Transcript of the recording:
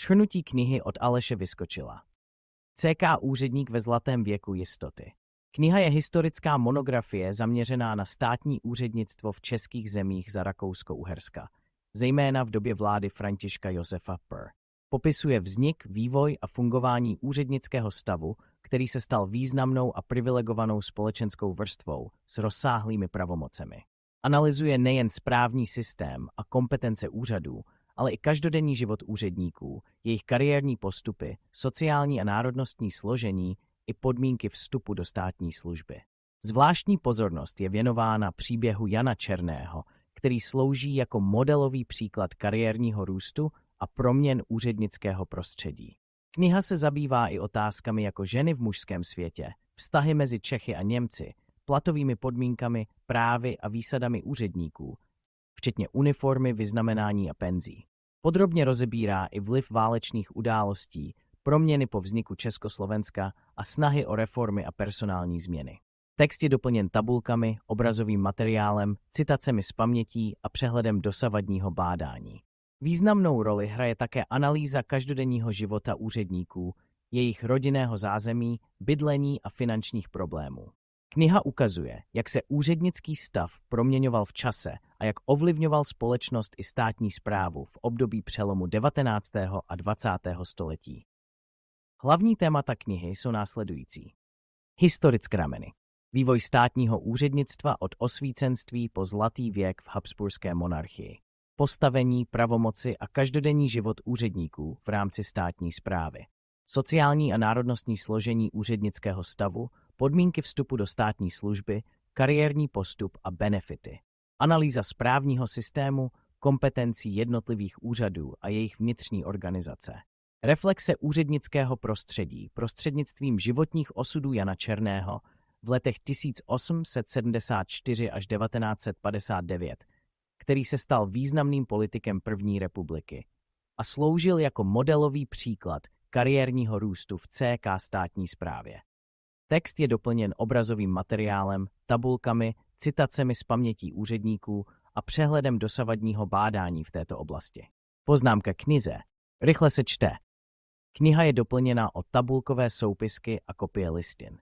Shrnutí knihy od Aleše Vyskočila. CK Úředník ve zlatém věku jistoty. Kniha je historická monografie zaměřená na státní úřednictvo v českých zemích za Rakousko-Uherska, zejména v době vlády Františka Josefa Pr. Popisuje vznik, vývoj a fungování úřednického stavu, který se stal významnou a privilegovanou společenskou vrstvou s rozsáhlými pravomocemi. Analyzuje nejen správní systém a kompetence úřadů, ale i každodenní život úředníků, jejich kariérní postupy, sociální a národnostní složení i podmínky vstupu do státní služby. Zvláštní pozornost je věnována příběhu Jana Černého, který slouží jako modelový příklad kariérního růstu a proměn úřednického prostředí. Kniha se zabývá i otázkami jako ženy v mužském světě, vztahy mezi Čechy a Němci, platovými podmínkami, právy a výsadami úředníků, včetně uniformy, vyznamenání a penzí. Podrobně rozebírá i vliv válečných událostí, proměny po vzniku Československa a snahy o reformy a personální změny. Text je doplněn tabulkami, obrazovým materiálem, citacemi z pamětí a přehledem dosavadního bádání. Významnou roli hraje také analýza každodenního života úředníků, jejich rodinného zázemí, bydlení a finančních problémů. Kniha ukazuje, jak se úřednický stav proměňoval v čase a jak ovlivňoval společnost i státní správu v období přelomu 19. a 20. století. Hlavní témata knihy jsou následující. Historické rameny. Vývoj státního úřednictva od osvícenství po zlatý věk v habsburské monarchii. Postavení, pravomoci a každodenní život úředníků v rámci státní správy. Sociální a národnostní složení úřednického stavu, podmínky vstupu do státní služby, kariérní postup a benefity. Analýza správního systému, kompetencí jednotlivých úřadů a jejich vnitřní organizace. Reflexe úřednického prostředí prostřednictvím životních osudů Jana Černého v letech 1874 až 1959, který se stal významným politikem první republiky a sloužil jako modelový příklad kariérního růstu v CK státní správě. Text je doplněn obrazovým materiálem, tabulkami, citacemi z pamětí úředníků a přehledem dosavadního bádání v této oblasti. Poznámka knize. Rychle se čte. Kniha je doplněna o tabulkové soupisky a kopie listin.